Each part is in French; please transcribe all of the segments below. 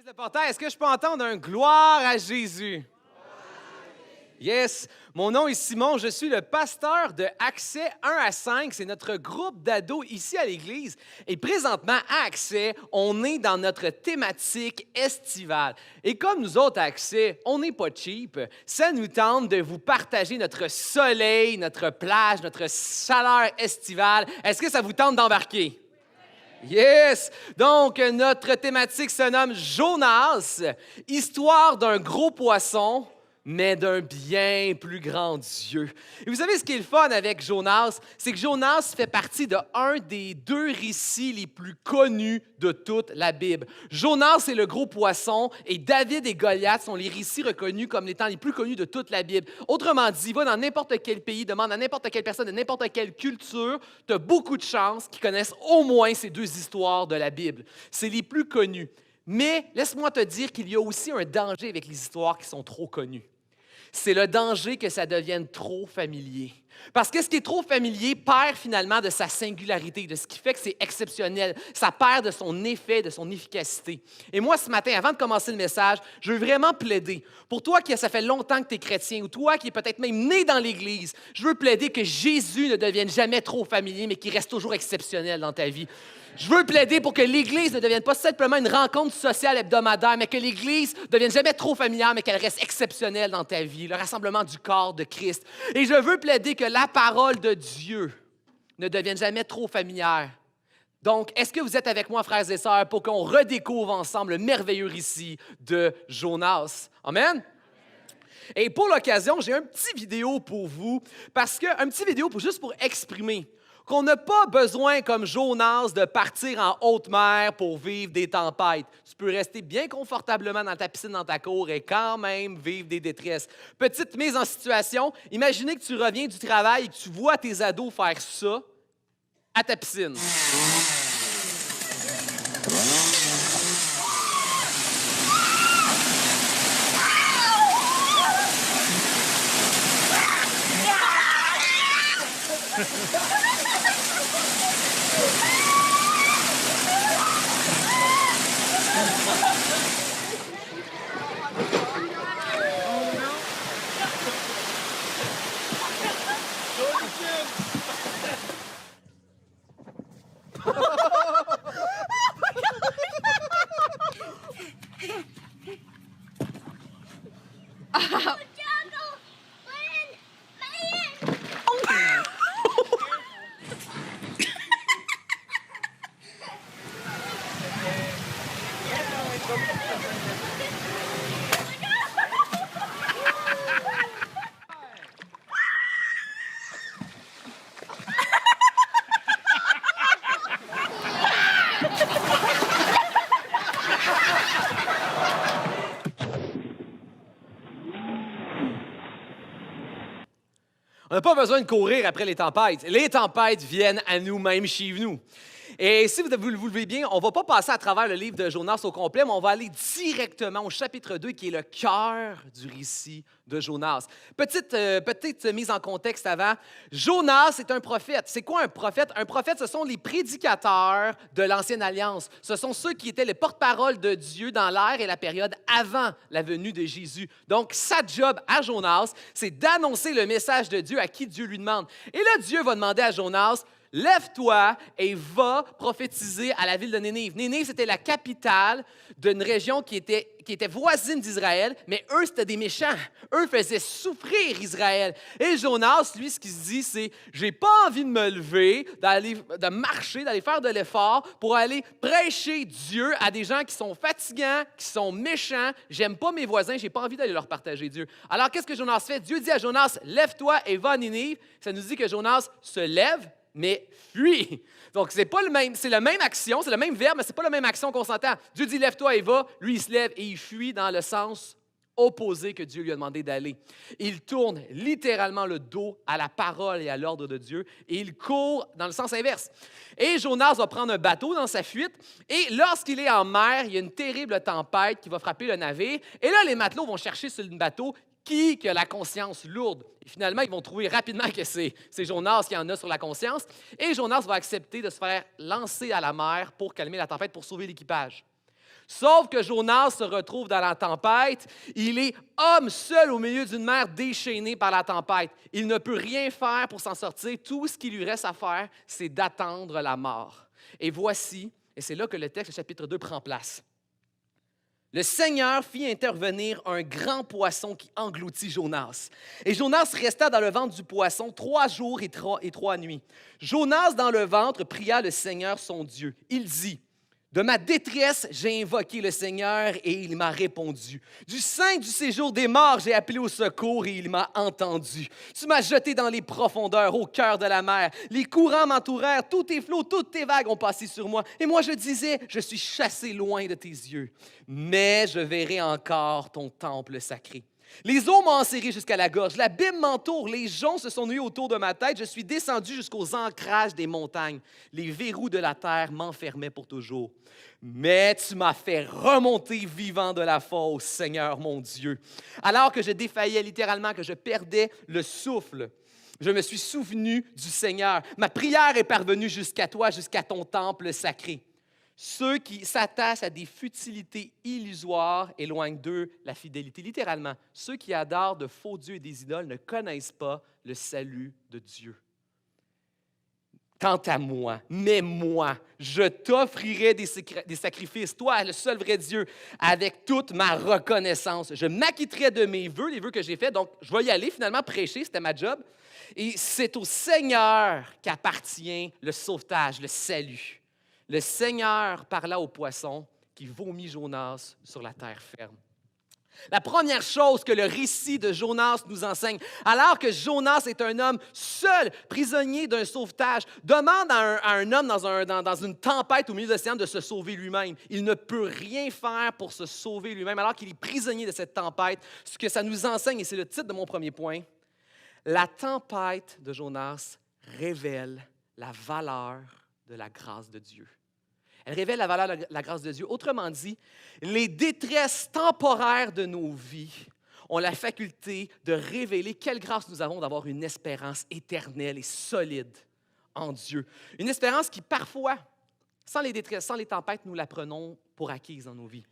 Église de Portail, est-ce que je peux entendre un gloire à Jésus? Yes, mon nom est Simon, je suis le pasteur de Accès 1 à 5. C'est notre groupe d'ados ici à l'Église. Et présentement, à Accès, on est dans notre thématique estivale. Et comme nous autres à Accès, on n'est pas cheap, ça nous tente de vous partager notre soleil, notre plage, notre chaleur estivale. Est-ce que ça vous tente d'embarquer? Yes! Donc, notre thématique se nomme Jonas, histoire d'un gros poisson, mais d'un bien plus grand Dieu. Et vous savez ce qui est le fun avec Jonas? C'est que Jonas fait partie d'un des deux récits les plus connus de toute la Bible. Jonas est le gros poisson et David et Goliath sont les récits reconnus comme étant les plus connus de toute la Bible. Autrement dit, va dans n'importe quel pays, demande à n'importe quelle personne de n'importe quelle culture, tu as beaucoup de chances qu'ils connaissent au moins ces deux histoires de la Bible. C'est les plus connus. Mais laisse-moi te dire qu'il y a aussi un danger avec les histoires qui sont trop connues. C'est le danger que ça devienne trop familier. Parce que ce qui est trop familier perd finalement de sa singularité, de ce qui fait que c'est exceptionnel. Ça perd de son effet, de son efficacité. Et moi, ce matin, avant de commencer le message, je veux vraiment plaider. Pour toi qui ça fait longtemps que tu es chrétien ou toi qui est peut-être même né dans l'Église, je veux plaider que Jésus ne devienne jamais trop familier, mais qu'il reste toujours exceptionnel dans ta vie. Je veux plaider pour que l'Église ne devienne pas simplement une rencontre sociale hebdomadaire, mais que l'Église ne devienne jamais trop familière, mais qu'elle reste exceptionnelle dans ta vie, le rassemblement du corps de Christ. Et je veux plaider que la parole de Dieu ne devienne jamais trop familière. Donc, est-ce que vous êtes avec moi, frères et sœurs, pour qu'on redécouvre ensemble le merveilleux récit de Jonas? Amen? Et pour l'occasion, j'ai un petit vidéo pour vous, un petit vidéo juste pour exprimer qu'on n'a pas besoin, comme Jonas, de partir en haute mer pour vivre des tempêtes. Tu peux rester bien confortablement dans ta piscine, dans ta cour et quand même vivre des détresses. Petite mise en situation, imaginez que tu reviens du travail et que tu vois tes ados faire ça à ta piscine. On n'a pas besoin de courir après les tempêtes. Les tempêtes viennent à nous-mêmes chez nous. Et si vous le voulez bien, on ne va pas passer à travers le livre de Jonas au complet, mais on va aller directement au chapitre 2, qui est le cœur du récit de Jonas. Petite mise en contexte avant. Jonas est un prophète. C'est quoi un prophète? Un prophète, ce sont les prédicateurs de l'Ancienne Alliance. Ce sont ceux qui étaient les porte-parole de Dieu dans l'ère et la période avant la venue de Jésus. Donc, sa job à Jonas, c'est d'annoncer le message de Dieu à qui Dieu lui demande. Et là, Dieu va demander à Jonas: lève-toi et va prophétiser à la ville de Nénive. Nénive, c'était la capitale d'une région qui était voisine d'Israël, mais eux, c'était des méchants. Eux faisaient souffrir Israël. Et Jonas, lui, ce qu'il se dit, c'est: j'ai pas envie de me lever, de marcher, d'aller faire de l'effort pour aller prêcher Dieu à des gens qui sont fatigants, qui sont méchants. J'aime pas mes voisins, j'ai pas envie d'aller leur partager Dieu. Alors, qu'est-ce que Jonas fait? Dieu dit à Jonas: lève-toi et va à Nénive. Ça nous dit que Jonas se lève, mais fuit. Donc, c'est la même action, c'est le même verbe, mais ce n'est pas la même action qu'on s'entend. Dieu dit: lève-toi et va. Lui, il se lève et il fuit dans le sens opposé que Dieu lui a demandé d'aller. Il tourne littéralement le dos à la parole et à l'ordre de Dieu et il court dans le sens inverse. Et Jonas va prendre un bateau dans sa fuite et lorsqu'il est en mer, il y a une terrible tempête qui va frapper le navire. Et là, les matelots vont chercher sur le bateau qui a la conscience lourde. Et finalement, ils vont trouver rapidement que c'est Jonas qui en a sur la conscience. Et Jonas va accepter de se faire lancer à la mer pour calmer la tempête, pour sauver l'équipage. Sauf que Jonas se retrouve dans la tempête. Il est homme seul au milieu d'une mer déchaînée par la tempête. Il ne peut rien faire pour s'en sortir. Tout ce qui lui reste à faire, c'est d'attendre la mort. Et voici, et c'est là que le texte, le chapitre 2, prend place. Le Seigneur fit intervenir un grand poisson qui engloutit Jonas. Et Jonas resta dans le ventre du poisson 3 jours et 3 nuits. Jonas, dans le ventre, pria le Seigneur son Dieu. Il dit, « De ma détresse, j'ai invoqué le Seigneur et il m'a répondu. Du sein du séjour des morts, j'ai appelé au secours et il m'a entendu. Tu m'as jeté dans les profondeurs, au cœur de la mer. Les courants m'entourèrent, tous tes flots, toutes tes vagues ont passé sur moi. Et moi, je disais, je suis chassé loin de tes yeux. Mais je verrai encore ton temple sacré. Les eaux m'ont enserré jusqu'à la gorge, l'abîme m'entoure, les joncs se sont noués autour de ma tête, je suis descendu jusqu'aux ancrages des montagnes. Les verrous de la terre m'enfermaient pour toujours. Mais tu m'as fait remonter vivant de la fosse, Seigneur mon Dieu. Alors que je défaillais littéralement, que je perdais le souffle, je me suis souvenu du Seigneur. Ma prière est parvenue jusqu'à toi, jusqu'à ton temple sacré. Ceux qui s'attachent à des futilités illusoires éloignent d'eux la fidélité. Littéralement, ceux qui adorent de faux dieux et des idoles ne connaissent pas le salut de Dieu. Quant à moi, mais moi, je t'offrirai des sacrifices, toi, le seul vrai Dieu, avec toute ma reconnaissance. Je m'acquitterai de mes vœux, les vœux que j'ai faits, donc je vais y aller finalement prêcher, c'était ma job. Et c'est au Seigneur qu'appartient le sauvetage, le salut. Le Seigneur parla au poisson qui vomit Jonas sur la terre ferme. La première chose que le récit de Jonas nous enseigne, alors que Jonas est un homme seul, prisonnier d'un sauvetage, demande à un homme dans une tempête au milieu de l'océan de se sauver lui-même. Il ne peut rien faire pour se sauver lui-même, alors qu'il est prisonnier de cette tempête. Ce que ça nous enseigne, et c'est le titre de mon premier point, la tempête de Jonas révèle la valeur de la grâce de Dieu. Elle révèle la valeur de la grâce de Dieu. Autrement dit, les détresses temporaires de nos vies ont la faculté de révéler quelle grâce nous avons d'avoir une espérance éternelle et solide en Dieu. Une espérance qui, parfois, sans les détresses, sans les tempêtes, nous la prenons pour acquise dans nos vies.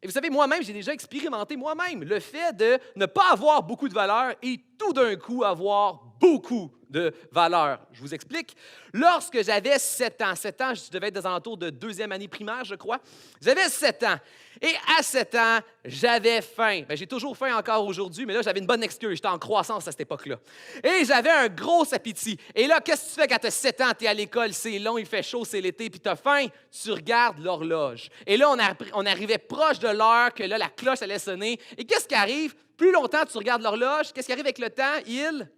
Et vous savez, moi-même, j'ai déjà expérimenté moi-même le fait de ne pas avoir beaucoup de valeur et tout d'un coup avoir beaucoup de valeur. Je vous explique. Lorsque j'avais 7 ans, je devais être dans alentours de 2e année primaire, je crois. J'avais 7 ans. Et à 7 ans, j'avais faim. Bien, j'ai toujours faim encore aujourd'hui, mais là, j'avais une bonne excuse. J'étais en croissance à cette époque-là. Et j'avais un gros appétit. Et là, qu'est-ce que tu fais quand tu as 7 ans, tu es à l'école, c'est long, il fait chaud, c'est l'été, puis tu as faim? Tu regardes l'horloge. Et là, on arrivait proche de l'heure que là, la cloche allait sonner. Et qu'est-ce qui arrive? Plus longtemps tu regardes l'horloge, qu'est-ce qui arrive avec le temps? Il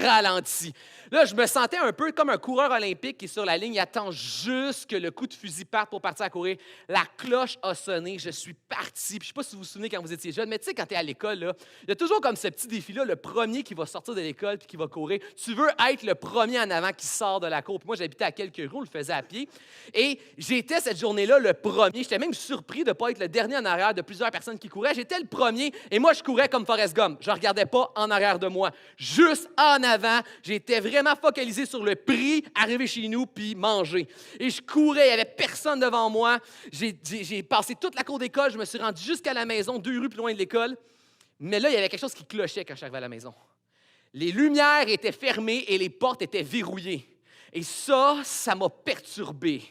ralentit. Là, je me sentais un peu comme un coureur olympique qui est sur la ligne, il attend juste que le coup de fusil parte pour partir à courir. La cloche a sonné, je suis parti. Puis, je ne sais pas si vous vous souvenez quand vous étiez jeune, mais tu sais, quand tu es à l'école, là, il y a toujours comme ce petit défi-là, le premier qui va sortir de l'école puis qui va courir. Tu veux être le premier en avant qui sort de la cour. Puis moi, j'habitais à quelques rues, on le faisait à pied. Et j'étais cette journée-là le premier. J'étais même surpris de ne pas être le dernier en arrière de plusieurs personnes qui couraient. J'étais le premier et moi, je courais comme Forrest Gump. Je ne regardais pas en arrière de moi, juste en avant. J'étais vraiment focalisé sur le prix, arriver chez nous puis manger. Et je courais, il n'y avait personne devant moi. J'ai passé toute la cour d'école, je me suis rendu jusqu'à la maison, 2 rues plus loin de l'école. Mais là, il y avait quelque chose qui clochait quand j'arrivais à la maison. Les lumières étaient fermées et les portes étaient verrouillées. Et ça m'a perturbé.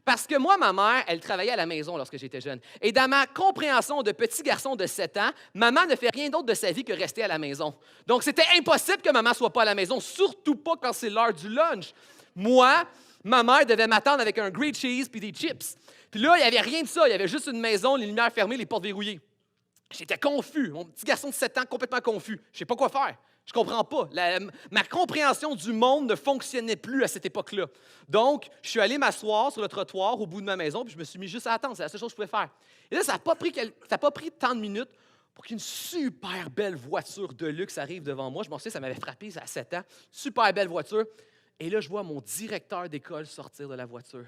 Parce que moi, ma mère, elle travaillait à la maison lorsque j'étais jeune. Et dans ma compréhension de petit garçon de 7 ans, maman ne fait rien d'autre de sa vie que rester à la maison. Donc, c'était impossible que maman ne soit pas à la maison, surtout pas quand c'est l'heure du lunch. Moi, ma mère devait m'attendre avec un grilled cheese puis des chips. Puis là, il n'y avait rien de ça. Il y avait juste une maison, les lumières fermées, les portes verrouillées. J'étais confus. Mon petit garçon de 7 ans, complètement confus. Je ne sais pas quoi faire. Je ne comprends pas. Ma compréhension du monde ne fonctionnait plus à cette époque-là. Donc, je suis allé m'asseoir sur le trottoir au bout de ma maison, puis je me suis mis juste à attendre. C'est la seule chose que je pouvais faire. Et là, ça n'a pas pris tant de minutes pour qu'une super belle voiture de luxe arrive devant moi. Je m'en souviens, ça m'avait frappé à 7 ans. Super belle voiture. Et là, je vois mon directeur d'école sortir de la voiture.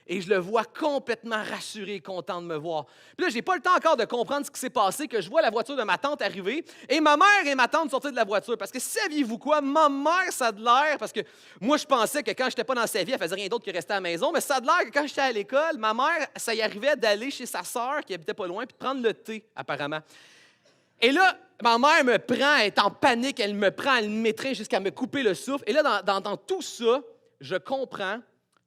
Et je le vois complètement rassuré et content de me voir. Puis là, je n'ai pas le temps encore de comprendre ce qui s'est passé, que je vois la voiture de ma tante arriver et ma mère et ma tante sortir de la voiture. Parce que saviez-vous quoi? Ma mère, ça a de l'air, parce que moi, je pensais que quand je n'étais pas dans sa vie, elle faisait rien d'autre que rester à la maison, mais ça a de l'air que quand j'étais à l'école, ma mère, ça y arrivait d'aller chez sa sœur qui habitait pas loin puis de prendre le thé, apparemment. Et là, ma mère me prend, elle est en panique, elle me prend, elle m'étreint jusqu'à me couper le souffle. Et là, dans tout ça, je comprends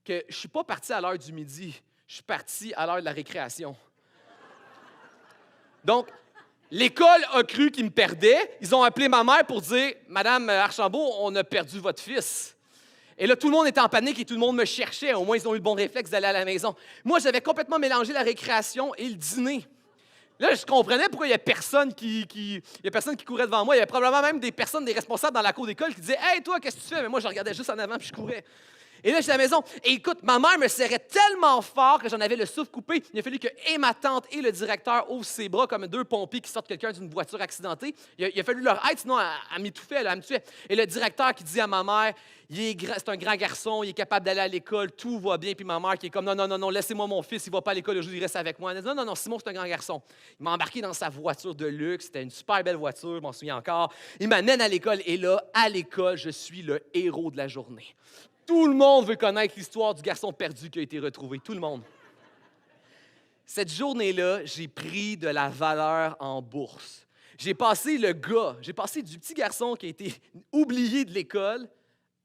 que je ne suis pas parti à l'heure du midi, je suis parti à l'heure de la récréation. Donc, l'école a cru qu'ils me perdaient. Ils ont appelé ma mère pour dire « Madame Archambault, on a perdu votre fils. » Et là, tout le monde était en panique et tout le monde me cherchait. Au moins, ils ont eu le bon réflexe d'aller à la maison. Moi, j'avais complètement mélangé la récréation et le dîner. Là, je comprenais pourquoi il n'y a personne qui courait devant moi. Il y avait probablement même des responsables dans la cour d'école qui disaient « Hey, toi, qu'est-ce que tu fais? » Mais moi, je regardais juste en avant puis je courais. Et là, j'étais à la maison. Et écoute, ma mère me serrait tellement fort que j'en avais le souffle coupé. Il a fallu que et ma tante et le directeur ouvrent ses bras comme deux pompiers qui sortent quelqu'un d'une voiture accidentée. Il a fallu leur aide, sinon elle m'étouffait, elle me tuait. Et le directeur qui dit à ma mère, c'est un grand garçon, il est capable d'aller à l'école, tout va bien. Puis ma mère qui est comme, non, laissez-moi mon fils, il ne va pas à l'école, il reste avec moi. Elle dit, non, Simon, c'est un grand garçon. Il m'a embarqué dans sa voiture de luxe, c'était une super belle voiture, je m'en souviens encore. Il m'amène à l'école et là, à l'école, je suis le héros de la journée. Tout le monde veut connaître l'histoire du garçon perdu qui a été retrouvé. Tout le monde. Cette journée-là, j'ai pris de la valeur en bourse. J'ai passé du petit garçon qui a été oublié de l'école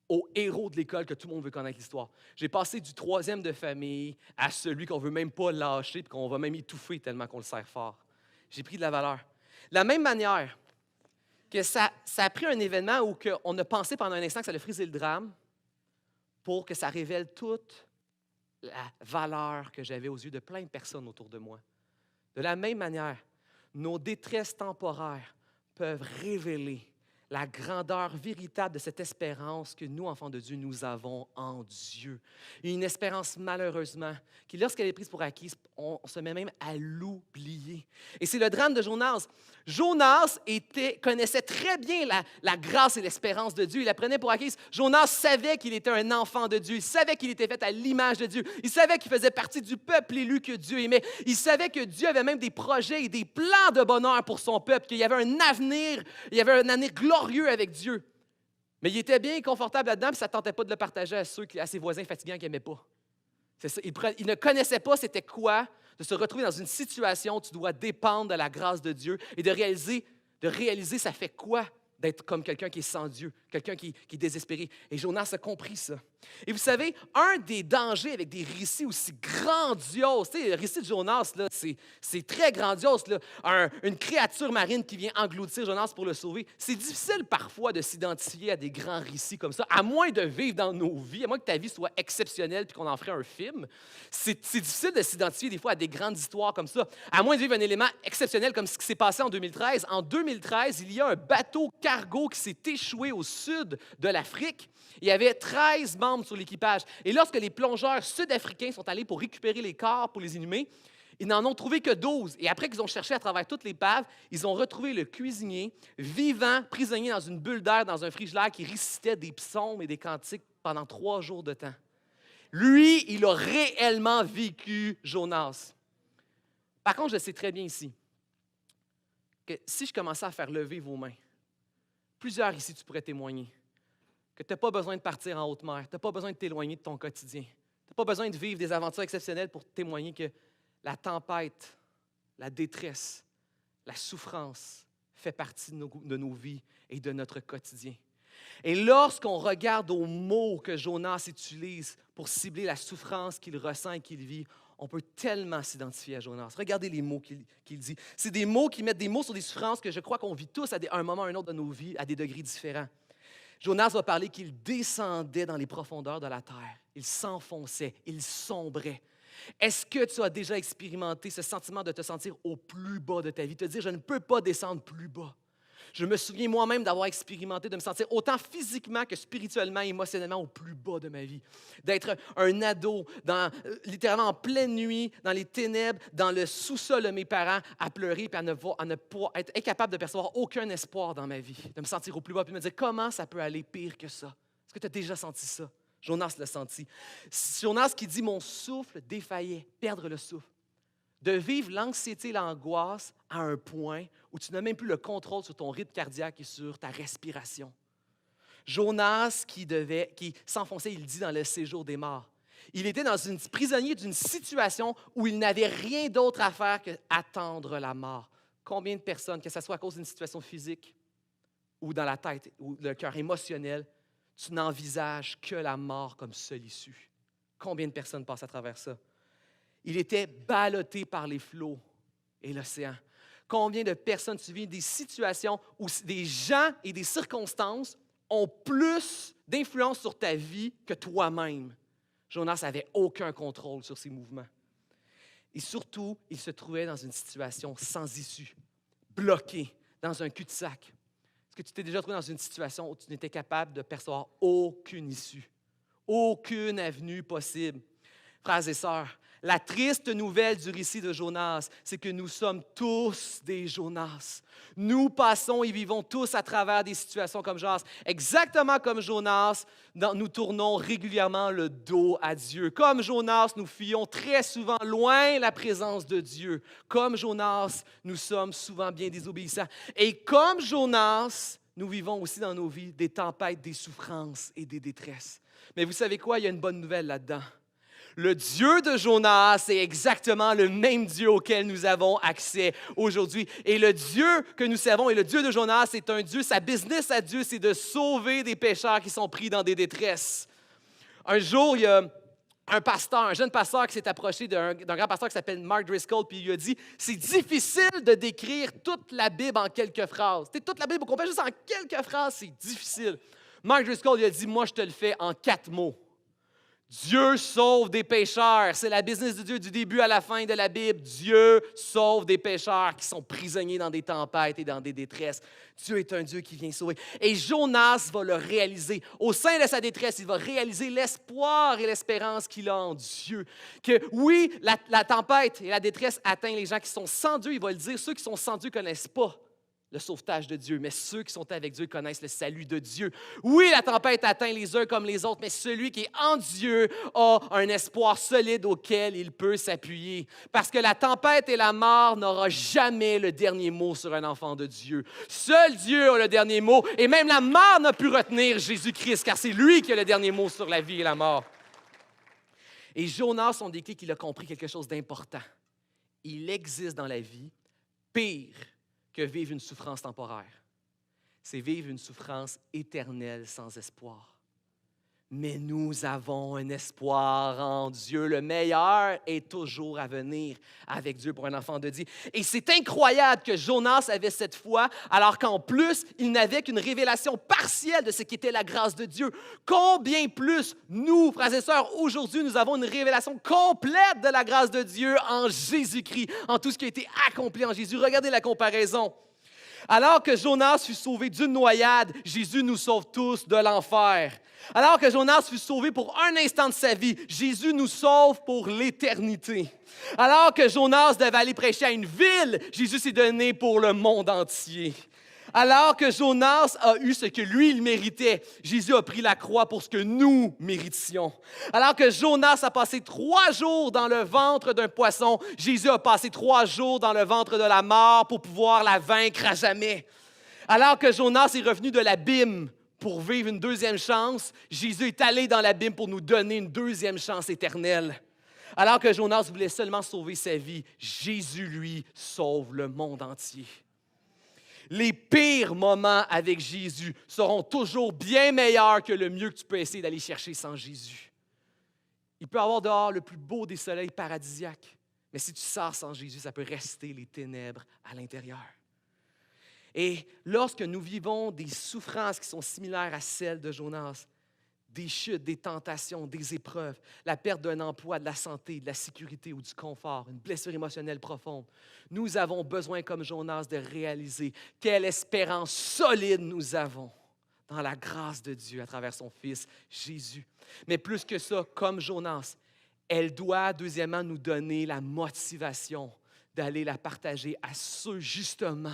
au héros de l'école que tout le monde veut connaître l'histoire. J'ai passé du troisième de famille à celui qu'on ne veut même pas lâcher et qu'on va même étouffer tellement qu'on le serre fort. J'ai pris de la valeur. De la même manière que ça a pris un événement où on a pensé pendant un instant que ça allait friser le drame, pour que ça révèle toute la valeur que j'avais aux yeux de plein de personnes autour de moi. De la même manière, nos détresses temporaires peuvent révéler la grandeur véritable de cette espérance que nous, enfants de Dieu, nous avons en Dieu. Une espérance, malheureusement, qui, lorsqu'elle est prise pour acquise, on se met même à l'oublier. Et c'est le drame de Jonas. Jonas connaissait très bien la grâce et l'espérance de Dieu. Il la prenait pour acquise. Jonas savait qu'il était un enfant de Dieu. Il savait qu'il était fait à l'image de Dieu. Il savait qu'il faisait partie du peuple élu que Dieu aimait. Il savait que Dieu avait même des projets et des plans de bonheur pour son peuple, qu'il y avait un avenir glorieux avec Dieu. Mais il était bien confortable là-dedans, puis ça ne tentait pas de le partager à ses voisins fatigants qu'il n'aimait pas. C'est ça. Il ne connaissait pas c'était quoi de se retrouver dans une situation où tu dois dépendre de la grâce de Dieu et de réaliser ça fait quoi d'être comme quelqu'un qui est sans Dieu, quelqu'un qui est désespéré. Et Jonas a compris ça. Et vous savez, un des dangers avec des récits aussi grandioses, tu sais, le récit de Jonas, là, c'est très grandiose, là. Une créature marine qui vient engloutir Jonas pour le sauver. C'est difficile parfois de s'identifier à des grands récits comme ça, à moins de vivre dans nos vies, à moins que ta vie soit exceptionnelle puis qu'on en ferait un film. C'est difficile de s'identifier des fois à des grandes histoires comme ça, à moins de vivre un élément exceptionnel comme ce qui s'est passé en 2013. En 2013, il y a un bateau cargo qui s'est échoué au sud de l'Afrique. Il y avait 13 membres sur l'équipage. Et lorsque les plongeurs sud-africains sont allés pour récupérer les corps pour les inhumer, ils n'en ont trouvé que 12. Et après qu'ils ont cherché à travers toute l'épave, ils ont retrouvé le cuisinier vivant, prisonnier dans une bulle d'air, dans un frigidaire qui récitait des psaumes et des cantiques pendant 3 jours de temps. Lui, il a réellement vécu Jonas. Par contre, je sais très bien ici que si je commençais à faire lever vos mains, plusieurs ici, tu pourrais témoigner que tu n'as pas besoin de partir en haute mer, tu n'as pas besoin de t'éloigner de ton quotidien, tu n'as pas besoin de vivre des aventures exceptionnelles pour témoigner que la tempête, la détresse, la souffrance fait partie de nos vies et de notre quotidien. Et lorsqu'on regarde aux mots que Jonas utilise pour cibler la souffrance qu'il ressent et qu'il vit, on peut tellement s'identifier à Jonas. Regardez les mots qu'il dit. C'est des mots qui mettent des mots sur des souffrances que je crois qu'on vit tous à un moment ou à un autre de nos vies, à des degrés différents. Jonas va parler qu'il descendait dans les profondeurs de la terre. Il s'enfonçait, il sombrait. Est-ce que tu as déjà expérimenté ce sentiment de te sentir au plus bas de ta vie, te dire « je ne peux pas descendre plus bas ». Je me souviens moi-même d'avoir expérimenté, de me sentir autant physiquement que spirituellement, émotionnellement au plus bas de ma vie. D'être un ado, littéralement en pleine nuit, dans les ténèbres, dans le sous-sol de mes parents, à pleurer et à ne pas être incapable de percevoir aucun espoir dans ma vie. De me sentir au plus bas et de me dire comment ça peut aller pire que ça. Est-ce que tu as déjà senti ça? Jonas l'a senti. Jonas qui dit « Mon souffle défaillait », perdre le souffle. De vivre l'anxiété et l'angoisse à un point où tu n'as même plus le contrôle sur ton rythme cardiaque et sur ta respiration. Jonas qui s'enfonçait, il dit, dans le séjour des morts. Il était prisonnier d'une situation où il n'avait rien d'autre à faire qu'attendre la mort. Combien de personnes, que ce soit à cause d'une situation physique ou dans la tête ou le cœur émotionnel, tu n'envisages que la mort comme seule issue? Combien de personnes passent à travers ça? Il était ballotté par les flots et l'océan. Combien de personnes, tu vis des situations où des gens et des circonstances ont plus d'influence sur ta vie que toi-même? Jonas n'avait aucun contrôle sur ses mouvements. Et surtout, il se trouvait dans une situation sans issue, bloqué dans un cul-de-sac. Est-ce que tu t'es déjà trouvé dans une situation où tu n'étais capable de percevoir aucune issue, aucune avenue possible? Frères et sœurs, la triste nouvelle du récit de Jonas, c'est que nous sommes tous des Jonas. Nous passons et vivons tous à travers des situations comme Jonas. Exactement comme Jonas, nous tournons régulièrement le dos à Dieu. Comme Jonas, nous fuyons très souvent loin la présence de Dieu. Comme Jonas, nous sommes souvent bien désobéissants. Et comme Jonas, nous vivons aussi dans nos vies des tempêtes, des souffrances et des détresses. Mais vous savez quoi? Il y a une bonne nouvelle là-dedans. Le Dieu de Jonas est exactement le même Dieu auquel nous avons accès aujourd'hui. Et le Dieu que nous servons, et le Dieu de Jonas, c'est un Dieu, sa business à Dieu, c'est de sauver des pécheurs qui sont pris dans des détresses. Un jour, il y a un jeune pasteur qui s'est approché d'un grand pasteur qui s'appelle Mark Driscoll, puis il lui a dit « C'est difficile de décrire toute la Bible en quelques phrases. Toute la Bible au complet, juste en quelques phrases, c'est difficile. » Mark Driscoll lui a dit « Moi, je te le fais en 4 mots. Dieu sauve des pécheurs. » C'est la business de Dieu du début à la fin de la Bible. Dieu sauve des pécheurs qui sont prisonniers dans des tempêtes et dans des détresses. Dieu est un Dieu qui vient sauver. Et Jonas va le réaliser. Au sein de sa détresse, il va réaliser l'espoir et l'espérance qu'il a en Dieu. Que oui, la tempête et la détresse atteignent les gens qui sont sans Dieu. Il va le dire, ceux qui sont sans Dieu ne connaissent pas le sauvetage de Dieu, mais ceux qui sont avec Dieu connaissent le salut de Dieu. Oui, la tempête atteint les uns comme les autres, mais celui qui est en Dieu a un espoir solide auquel il peut s'appuyer. Parce que la tempête et la mort n'aura jamais le dernier mot sur un enfant de Dieu. Seul Dieu a le dernier mot, et même la mort n'a pu retenir Jésus-Christ, car c'est lui qui a le dernier mot sur la vie et la mort. Et Jonas, on décrit qu'il a compris quelque chose d'important. Il existe dans la vie pire que vivre une souffrance temporaire. C'est vivre une souffrance éternelle sans espoir. Mais nous avons un espoir en Dieu. Le meilleur est toujours à venir avec Dieu pour un enfant de Dieu. Et c'est incroyable que Jonas avait cette foi, alors qu'en plus, il n'avait qu'une révélation partielle de ce qu'était la grâce de Dieu. Combien plus, nous, frères et sœurs, aujourd'hui, nous avons une révélation complète de la grâce de Dieu en Jésus-Christ, en tout ce qui a été accompli en Jésus. Regardez la comparaison. Alors que Jonas fut sauvé d'une noyade, Jésus nous sauve tous de l'enfer. Alors que Jonas fut sauvé pour un instant de sa vie, Jésus nous sauve pour l'éternité. Alors que Jonas devait aller prêcher à une ville, Jésus s'est donné pour le monde entier. Alors que Jonas a eu ce que lui, il méritait, Jésus a pris la croix pour ce que nous méritions. Alors que Jonas a passé 3 jours dans le ventre d'un poisson, Jésus a passé 3 jours dans le ventre de la mort pour pouvoir la vaincre à jamais. Alors que Jonas est revenu de l'abîme pour vivre une deuxième chance, Jésus est allé dans l'abîme pour nous donner une deuxième chance éternelle. Alors que Jonas voulait seulement sauver sa vie, Jésus, lui, sauve le monde entier. Les pires moments avec Jésus seront toujours bien meilleurs que le mieux que tu peux essayer d'aller chercher sans Jésus. Il peut y avoir dehors le plus beau des soleils paradisiaques, mais si tu sors sans Jésus, ça peut rester les ténèbres à l'intérieur. Et lorsque nous vivons des souffrances qui sont similaires à celles de Jonas, des chutes, des tentations, des épreuves, la perte d'un emploi, de la santé, de la sécurité ou du confort, une blessure émotionnelle profonde, nous avons besoin, comme Jonas, de réaliser quelle espérance solide nous avons dans la grâce de Dieu à travers son Fils Jésus. Mais plus que ça, comme Jonas, elle doit, deuxièmement, nous donner la motivation d'aller la partager à ceux, justement,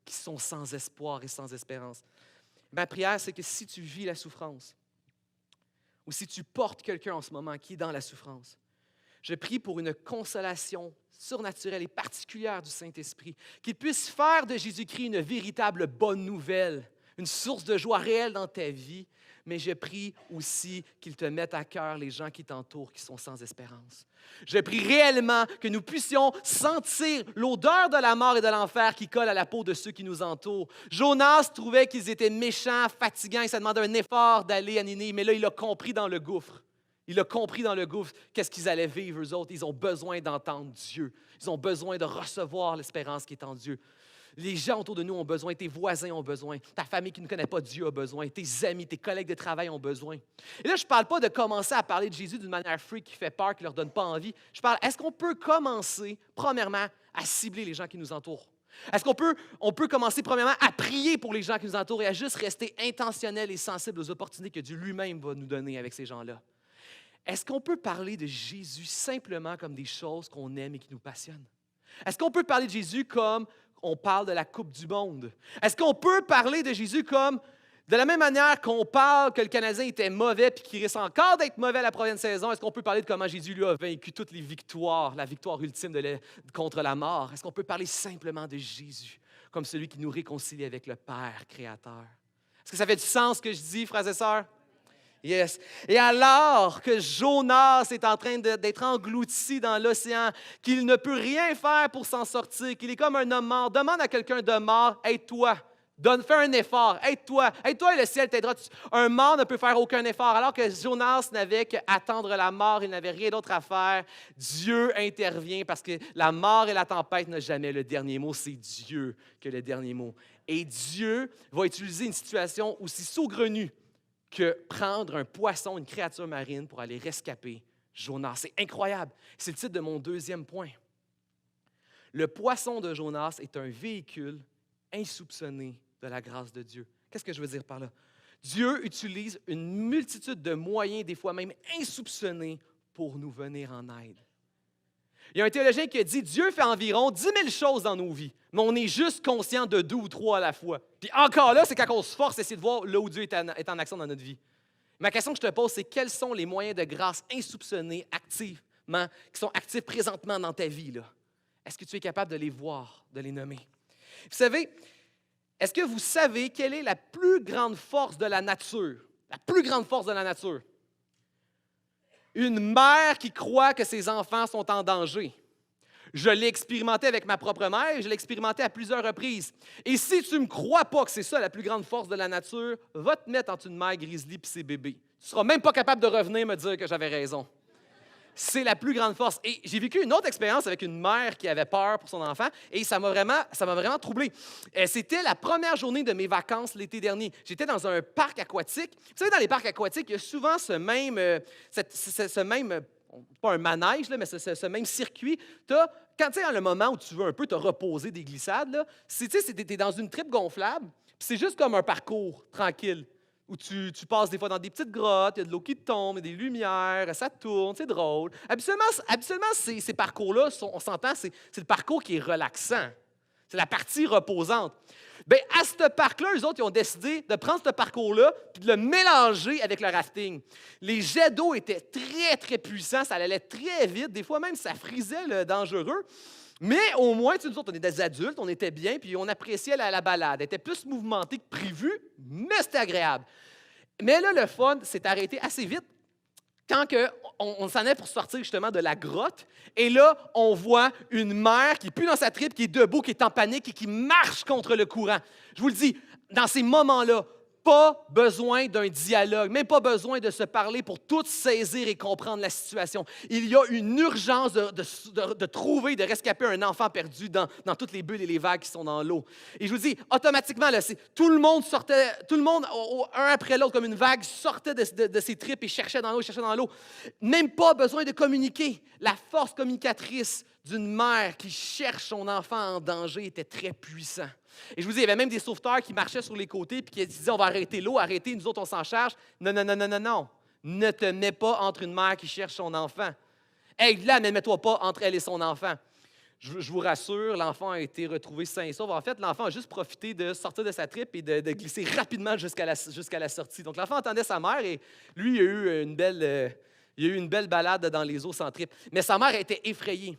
qui sont sans espoir et sans espérance. Ma prière, c'est que si tu vis la souffrance, ou si tu portes quelqu'un en ce moment qui est dans la souffrance, je prie pour une consolation surnaturelle et particulière du Saint-Esprit, qu'il puisse faire de Jésus-Christ une véritable bonne nouvelle, une source de joie réelle dans ta vie, mais je prie aussi qu'il te mette à cœur les gens qui t'entourent, qui sont sans espérance. Je prie réellement que nous puissions sentir l'odeur de la mort et de l'enfer qui colle à la peau de ceux qui nous entourent. Jonas trouvait qu'ils étaient méchants, fatigants, et ça demandait un effort d'aller à Ninive, mais là, il a compris dans le gouffre. Il a compris dans le gouffre qu'est-ce qu'ils allaient vivre, eux autres. Ils ont besoin d'entendre Dieu. Ils ont besoin de recevoir l'espérance qui est en Dieu. Les gens autour de nous ont besoin, tes voisins ont besoin, ta famille qui ne connaît pas Dieu a besoin, tes amis, tes collègues de travail ont besoin. Et là, je ne parle pas de commencer à parler de Jésus d'une manière freak qui fait peur, qui ne leur donne pas envie. Je parle, est-ce qu'on peut commencer, premièrement, à cibler les gens qui nous entourent? Est-ce qu'on peut commencer, premièrement, à prier pour les gens qui nous entourent et à juste rester intentionnel et sensible aux opportunités que Dieu lui-même va nous donner avec ces gens-là? Est-ce qu'on peut parler de Jésus simplement comme des choses qu'on aime et qui nous passionnent? Est-ce qu'on peut parler de Jésus comme on parle de la Coupe du monde? Est-ce qu'on peut parler de Jésus comme, de la même manière qu'on parle que le Canadien était mauvais et qu'il risque encore d'être mauvais à la prochaine saison, est-ce qu'on peut parler de comment Jésus lui a vaincu toutes les victoires, la victoire ultime contre la mort? Est-ce qu'on peut parler simplement de Jésus comme celui qui nous réconcilie avec le Père créateur? Est-ce que ça fait du sens ce que je dis, frères et sœurs? Yes. Et alors que Jonas est en train d'être englouti dans l'océan, qu'il ne peut rien faire pour s'en sortir, qu'il est comme un homme mort, demande à quelqu'un de mort, aide-toi, fais un effort, aide-toi et le ciel t'aidera. Un mort ne peut faire aucun effort. Alors que Jonas n'avait qu'à attendre la mort, il n'avait rien d'autre à faire. Dieu intervient parce que la mort et la tempête n'ont jamais le dernier mot. C'est Dieu qui a le dernier mot. Et Dieu va utiliser une situation aussi saugrenue que prendre un poisson, une créature marine, pour aller rescaper Jonas. C'est incroyable. C'est le titre de mon deuxième point. Le poisson de Jonas est un véhicule insoupçonné de la grâce de Dieu. Qu'est-ce que je veux dire par là? Dieu utilise une multitude de moyens, des fois même insoupçonnés, pour nous venir en aide. Il y a un théologien qui a dit « Dieu fait environ 10 000 choses dans nos vies, mais on est juste conscient de 2 ou 3 à la fois. » Puis encore là, c'est quand on se force à essayer de voir là où Dieu est en action dans notre vie. Ma question que je te pose, c'est quels sont les moyens de grâce insoupçonnés, activement, qui sont actifs présentement dans ta vie, là? Est-ce que tu es capable de les voir, de les nommer? Vous savez, est-ce que vous savez quelle est la plus grande force de la nature? La plus grande force de la nature? Une mère qui croit que ses enfants sont en danger. Je l'ai expérimenté avec ma propre mère et je l'ai expérimenté à plusieurs reprises. Et si tu ne me crois pas que c'est ça la plus grande force de la nature, va te mettre entre une mère grizzly et ses bébés. Tu ne seras même pas capable de revenir me dire que j'avais raison. C'est la plus grande force. Et j'ai vécu une autre expérience avec une mère qui avait peur pour son enfant et ça m'a vraiment troublé. C'était la première journée de mes vacances l'été dernier. J'étais dans un parc aquatique. Vous savez, dans les parcs aquatiques, il y a souvent ce même pas un manège, là, mais ce même circuit. Quand tu es dans le moment où tu veux un peu te reposer des glissades, tu es dans une tripe gonflable, puis c'est juste comme un parcours tranquille, où tu passes des fois dans des petites grottes, il y a de l'eau qui tombe, il y a des lumières, ça tourne, c'est drôle. Habituellement ces parcours-là, on s'entend, c'est le parcours qui est relaxant. C'est la partie reposante. Bien, à ce parc-là, eux autres, ils ont décidé de prendre ce parcours-là et de le mélanger avec le rafting. Les jets d'eau étaient très, très puissants, ça allait très vite. Des fois même, ça frisait le dangereux. Mais au moins, nous autres, on est des adultes, on était bien, puis on appréciait la balade. Elle était plus mouvementée que prévu, mais c'était agréable. Mais là, le fun s'est arrêté assez vite quand on s'en est pour sortir justement de la grotte. Et là, on voit une mère qui pue dans sa tripe, qui est debout, qui est en panique et qui marche contre le courant. Je vous le dis, dans ces moments-là, pas besoin d'un dialogue, même pas besoin de se parler pour tout saisir et comprendre la situation. Il y a une urgence de trouver, de rescaper un enfant perdu dans toutes les bulles et les vagues qui sont dans l'eau. Et je vous dis, automatiquement, là, tout le monde, un après l'autre, comme une vague, sortait de ses tripes et cherchait dans l'eau, Même pas besoin de communiquer. La force communicatrice d'une mère qui cherche son enfant en danger était très puissant. Et je vous dis, il y avait même des sauveteurs qui marchaient sur les côtés et qui disaient, on va arrêter l'eau, arrêtez, nous autres, on s'en charge. Non. Ne te mets pas entre une mère qui cherche son enfant. Aide-la, mais ne mets-toi pas entre elle et son enfant. Je vous rassure, l'enfant a été retrouvé sain et sauf. En fait, l'enfant a juste profité de sortir de sa tripe et de glisser rapidement jusqu'à la sortie. Donc, l'enfant entendait sa mère et lui, il a eu une belle balade dans les eaux sans tripe. Mais sa mère était effrayée.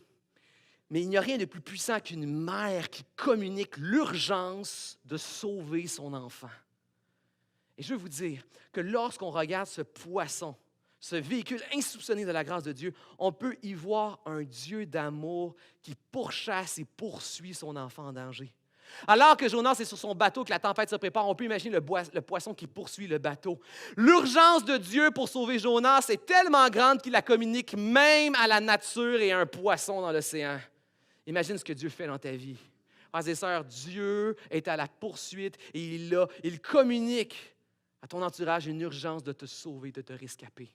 Mais il n'y a rien de plus puissant qu'une mère qui communique l'urgence de sauver son enfant. Et je veux vous dire que lorsqu'on regarde ce poisson, ce véhicule insoupçonné de la grâce de Dieu, on peut y voir un Dieu d'amour qui pourchasse et poursuit son enfant en danger. Alors que Jonas est sur son bateau, que la tempête se prépare, on peut imaginer le poisson qui poursuit le bateau. L'urgence de Dieu pour sauver Jonas est tellement grande qu'il la communique même à la nature et à un poisson dans l'océan. Imagine ce que Dieu fait dans ta vie. Frères et sœurs, Dieu est à la poursuite et il communique à ton entourage une urgence de te sauver, de te rescaper.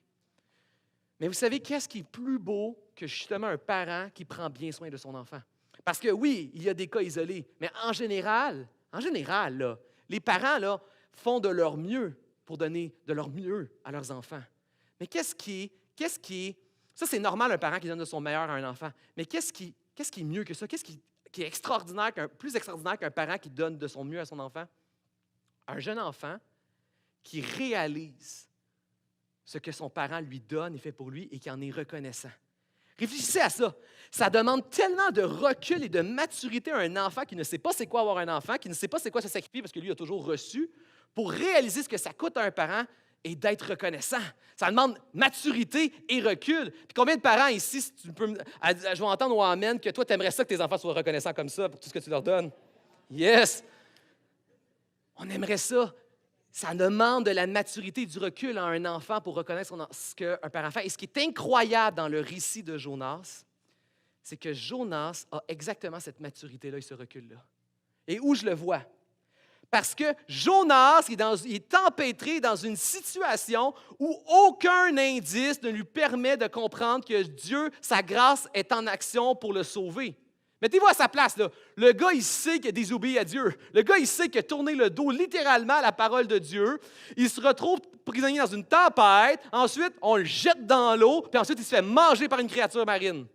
Mais vous savez, qu'est-ce qui est plus beau que justement un parent qui prend bien soin de son enfant? Parce que oui, il y a des cas isolés, mais en général, là, les parents là, font de leur mieux pour donner de leur mieux à leurs enfants. Mais qu'est-ce qui est, ça c'est normal un parent qui donne de son meilleur à un enfant, mais qu'est-ce qui est mieux que ça? Qu'est-ce qui est extraordinaire, plus extraordinaire qu'un parent qui donne de son mieux à son enfant? Un jeune enfant qui réalise ce que son parent lui donne et fait pour lui et qui en est reconnaissant. Réfléchissez à ça. Ça demande tellement de recul et de maturité à un enfant qui ne sait pas c'est quoi avoir un enfant, qui ne sait pas c'est quoi se sacrifier parce que lui a toujours reçu, pour réaliser ce que ça coûte à un parent et d'être reconnaissant. Ça demande maturité et recul. Puis combien de parents ici, si tu peux, je vais entendre au Amen que toi, tu aimerais ça que tes enfants soient reconnaissants comme ça pour tout ce que tu leur donnes? Yes! On aimerait ça. Ça demande de la maturité et du recul à un enfant pour reconnaître ce qu'un parent fait. Et ce qui est incroyable dans le récit de Jonas, c'est que Jonas a exactement cette maturité-là et ce recul-là. Et où je le vois? Parce que Jonas est empêtré dans une situation où aucun indice ne lui permet de comprendre que Dieu, sa grâce, est en action pour le sauver. Mettez-vous à sa place, là. Le gars, il sait qu'il a désobéi à Dieu. Le gars, il sait qu'il a tourné le dos littéralement à la parole de Dieu. Il se retrouve prisonnier dans une tempête. Ensuite, on le jette dans l'eau. Puis ensuite, il se fait manger par une créature marine.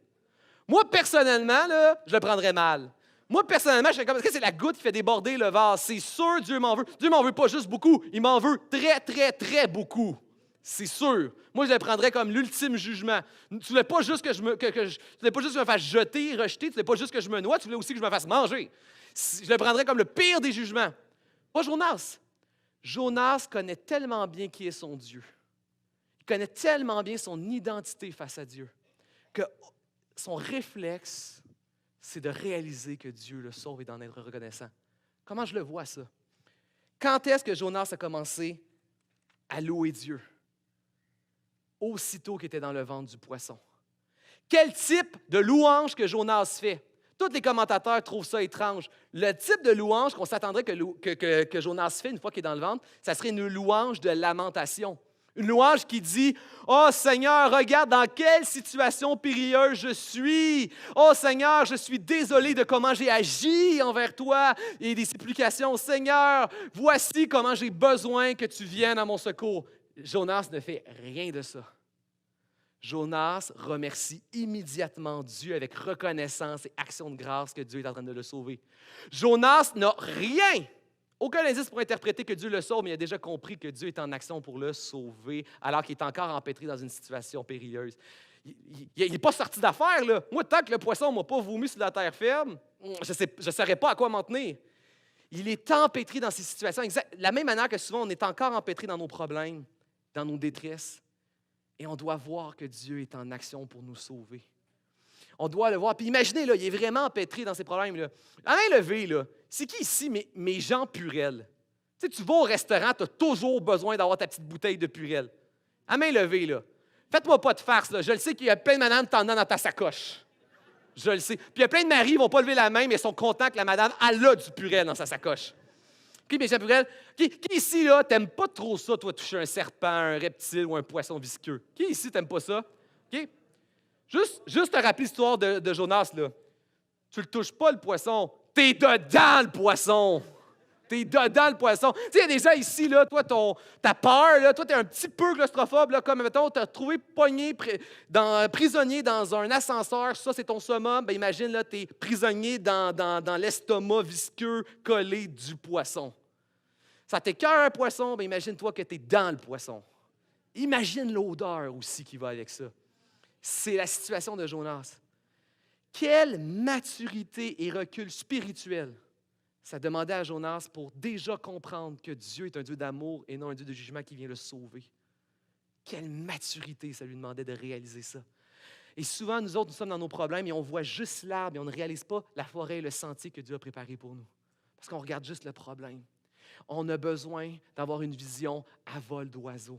Moi, personnellement, là, je le prendrais mal. Moi, personnellement, je serais comme, est-ce que c'est la goutte qui fait déborder le vase? C'est sûr, Dieu m'en veut. Dieu m'en veut pas juste beaucoup. Il m'en veut très, très, très beaucoup. C'est sûr. Moi, je le prendrais comme l'ultime jugement. Tu ne voulais pas juste que je me fasse jeter, rejeter. Tu ne voulais pas juste que je me noie. Tu voulais aussi que je me fasse manger. Je le prendrais comme le pire des jugements. Pas Jonas. Jonas connaît tellement bien qui est son Dieu. Il connaît tellement bien son identité face à Dieu que son réflexe, c'est de réaliser que Dieu le sauve et d'en être reconnaissant. Comment je le vois, ça? Quand est-ce que Jonas a commencé à louer Dieu? Aussitôt qu'il était dans le ventre du poisson. Quel type de louange que Jonas fait? Tous les commentateurs trouvent ça étrange. Le type de louange qu'on s'attendrait que Jonas fait une fois qu'il est dans le ventre, ça serait une louange de lamentation. Une louange qui dit « Oh Seigneur, regarde dans quelle situation périlleuse je suis. Oh Seigneur, je suis désolé de comment j'ai agi envers toi. » Et des supplications « Seigneur, voici comment j'ai besoin que tu viennes à mon secours. » Jonas ne fait rien de ça. Jonas remercie immédiatement Dieu avec reconnaissance et action de grâce que Dieu est en train de le sauver. Jonas n'a rien, aucun indice pour interpréter que Dieu le sauve, mais il a déjà compris que Dieu est en action pour le sauver alors qu'il est encore empêtré dans une situation périlleuse. Il n'est pas sorti d'affaire, là. Moi, tant que le poisson ne m'a pas vomi sur la terre ferme, je ne saurais pas à quoi m'en tenir. Il est empêtré dans ces situations. De la même manière que souvent, on est encore empêtré dans nos problèmes, dans nos détresses. Et on doit voir que Dieu est en action pour nous sauver. On doit le voir. Puis imaginez, là, il est vraiment empêtré dans ses problèmes. Là. À main levée, là, c'est qui ici, mes Jean Purel? Tu sais, tu vas au restaurant, tu as toujours besoin d'avoir ta petite bouteille de Purel. À main levée, là. Faites-moi pas de farce. Là. Je le sais qu'il y a plein de madames qui t'en donnent dans ta sacoche. Je le sais. Puis il y a plein de maris qui ne vont pas lever la main, mais ils sont contents que la madame elle a du Purel dans sa sacoche. Qui, mes Jean Purel? Qui ici, là, t'aimes pas trop ça, toi, toucher un serpent, un reptile ou un poisson visqueux? Qui ici, t'aimes pas ça? OK? Juste te rappeler l'histoire de Jonas, là. Tu le touches pas, le poisson. T'es dedans, le poisson! T'es dedans, le poisson. Tu sais, il y a des gens ici, là, toi, ta peur, là, toi, t'es un petit peu claustrophobe, là, comme, mettons, t'as trouvé pogné, prisonnier dans un ascenseur, ça, c'est ton summum. Ben, imagine, là, t'es prisonnier dans l'estomac visqueux collé du poisson. Ça t'écoeure un poisson, ben, imagine-toi que t'es dans le poisson. Imagine l'odeur aussi qui va avec ça. C'est la situation de Jonas. Quelle maturité et recul spirituel ça demandait à Jonas pour déjà comprendre que Dieu est un Dieu d'amour et non un Dieu de jugement qui vient le sauver. Quelle maturité ça lui demandait de réaliser ça. Et souvent, nous autres, nous sommes dans nos problèmes et on voit juste l'arbre et on ne réalise pas la forêt et le sentier que Dieu a préparé pour nous. Parce qu'on regarde juste le problème. On a besoin d'avoir une vision à vol d'oiseau.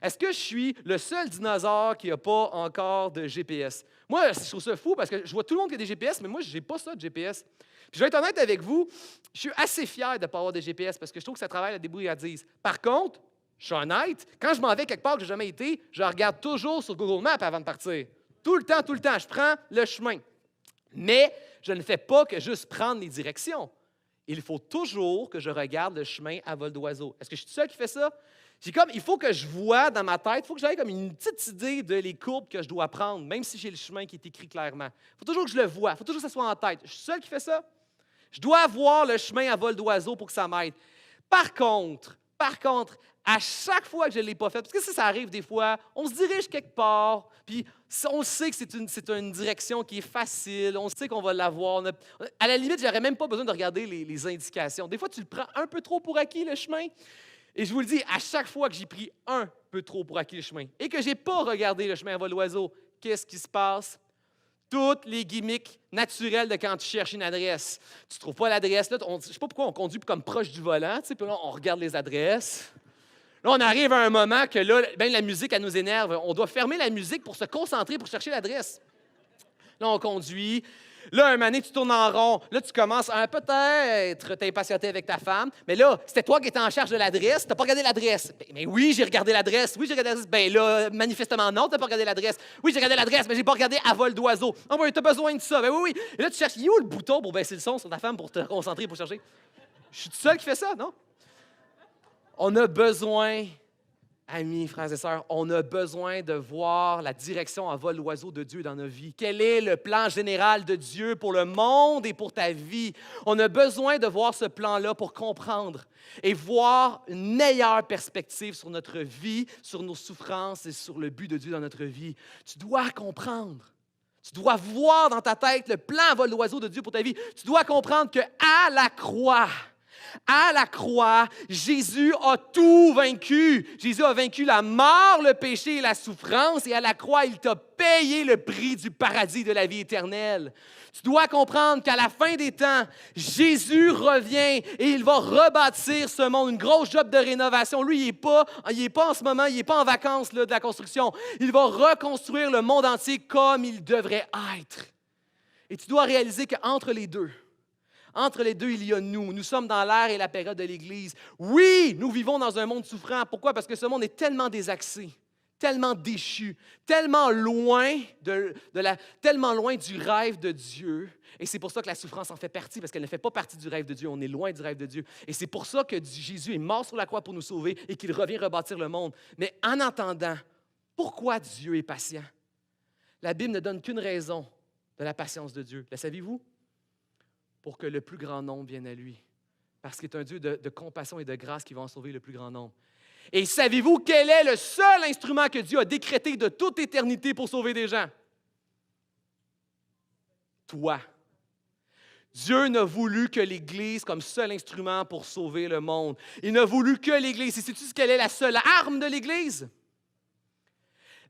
Est-ce que je suis le seul dinosaure qui n'a pas encore de GPS? Moi, je trouve ça fou parce que je vois tout le monde qui a des GPS, mais moi, je n'ai pas ça de GPS. Puis je vais être honnête avec vous, je suis assez fier de ne pas avoir de GPS parce que je trouve que ça travaille à la débrouillardise. Par contre, je suis honnête, quand je m'en vais quelque part que je n'ai jamais été, je regarde toujours sur Google Maps avant de partir. Tout le temps, je prends le chemin. Mais je ne fais pas que juste prendre les directions. Il faut toujours que je regarde le chemin à vol d'oiseau. Est-ce que je suis seul qui fait ça? Il faut que je vois dans ma tête, il faut que j'aie comme une petite idée de les courbes que je dois prendre, même si j'ai le chemin qui est écrit clairement. Il faut toujours que je le vois, il faut toujours que ça soit en tête. Je suis seul qui fait ça? Je dois voir le chemin à vol d'oiseau pour que ça m'aide. Par contre, à chaque fois que je ne l'ai pas fait, parce que ça arrive des fois, on se dirige quelque part, puis on sait que c'est une direction qui est facile, on sait qu'on va l'avoir. À la limite, je n'aurais même pas besoin de regarder les indications. Des fois, tu le prends un peu trop pour acquis, le chemin. Et je vous le dis, à chaque fois que j'ai pris un peu trop pour acquis le chemin et que je n'ai pas regardé le chemin à vol d'oiseau, qu'est-ce qui se passe? Toutes les gimmicks naturels de quand tu cherches une adresse. Tu ne trouves pas l'adresse. Là, je ne sais pas pourquoi on conduit comme proche du volant. Puis là, on regarde les adresses. Là, on arrive à un moment que là, ben, la musique, elle nous énerve. On doit fermer la musique pour se concentrer pour chercher l'adresse. Là, on conduit. Là, un moment donné, tu tournes en rond. Là, tu commences à peut-être t'impatienter avec ta femme. Mais là, c'était toi qui étais en charge de l'adresse. Tu n'as pas regardé l'adresse. Mais oui, j'ai regardé l'adresse. Oui, j'ai regardé l'adresse. Bien là, manifestement, non, tu n'as pas regardé l'adresse. Oui, j'ai regardé l'adresse, mais je n'ai pas regardé à vol d'oiseau. Ah oui, tu as besoin de ça. Ben oui. Et là, tu cherches, il est où le bouton pour baisser le son sur ta femme pour te concentrer, pour chercher? Je suis tout seul qui fait ça, non? On a besoin, amis, frères et sœurs, on a besoin de voir la direction à vol d'oiseau de Dieu dans nos vies. Quel est le plan général de Dieu pour le monde et pour ta vie? On a besoin de voir ce plan-là pour comprendre et voir une meilleure perspective sur notre vie, sur nos souffrances et sur le but de Dieu dans notre vie. Tu dois comprendre. Tu dois voir dans ta tête le plan à vol d'oiseau de Dieu pour ta vie. Tu dois comprendre qu'à la croix, Jésus a tout vaincu. Jésus a vaincu la mort, le péché et la souffrance. Et à la croix, il t'a payé le prix du paradis de la vie éternelle. Tu dois comprendre qu'à la fin des temps, Jésus revient et il va rebâtir ce monde, une grosse job de rénovation. Lui, il n'est pas en ce moment, il n'est pas en vacances là, de la construction. Il va reconstruire le monde entier comme il devrait être. Et tu dois réaliser qu'entre les deux, il y a nous. Nous sommes dans l'ère et la période de l'Église. Oui, nous vivons dans un monde souffrant. Pourquoi? Parce que ce monde est tellement désaxé, tellement déchu, tellement loin du rêve de Dieu. Et c'est pour ça que la souffrance en fait partie, parce qu'elle ne fait pas partie du rêve de Dieu. On est loin du rêve de Dieu. Et c'est pour ça que Jésus est mort sur la croix pour nous sauver et qu'il revient rebâtir le monde. Mais en attendant, pourquoi Dieu est patient? La Bible ne donne qu'une raison de la patience de Dieu. La saviez-vous? Pour que le plus grand nombre vienne à lui. Parce qu'il est un Dieu de compassion et de grâce qui va en sauver le plus grand nombre. Et savez-vous quel est le seul instrument que Dieu a décrété de toute éternité pour sauver des gens? Toi. Dieu n'a voulu que l'Église comme seul instrument pour sauver le monde. Il n'a voulu que l'Église. Et sais-tu quelle est la seule arme de l'Église?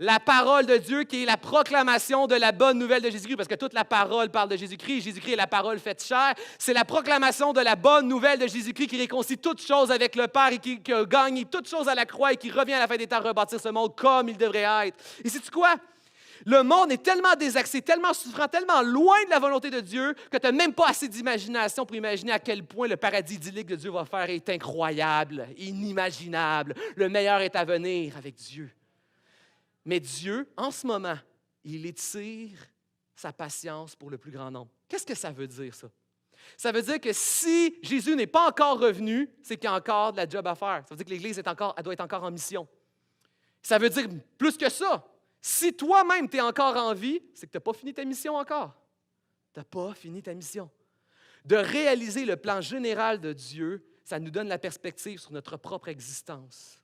La parole de Dieu qui est la proclamation de la bonne nouvelle de Jésus-Christ, parce que toute la parole parle de Jésus-Christ. Jésus-Christ est la parole faite chair. C'est la proclamation de la bonne nouvelle de Jésus-Christ qui réconcilie toutes choses avec le Père et qui a gagné toutes choses à la croix et qui revient à la fin des temps rebâtir ce monde comme il devrait être. Et sais-tu quoi? Le monde est tellement désaxé, tellement souffrant, tellement loin de la volonté de Dieu que tu n'as même pas assez d'imagination pour imaginer à quel point le paradis idyllique que Dieu va faire est incroyable, inimaginable. Le meilleur est à venir avec Dieu. Mais Dieu, en ce moment, il étire sa patience pour le plus grand nombre. Qu'est-ce que ça veut dire, ça? Ça veut dire que si Jésus n'est pas encore revenu, c'est qu'il y a encore de la job à faire. Ça veut dire que l'Église elle doit être encore en mission. Ça veut dire plus que ça. Si toi-même, tu es encore en vie, c'est que tu n'as pas fini ta mission encore. Tu n'as pas fini ta mission. De réaliser le plan général de Dieu, ça nous donne la perspective sur notre propre existence.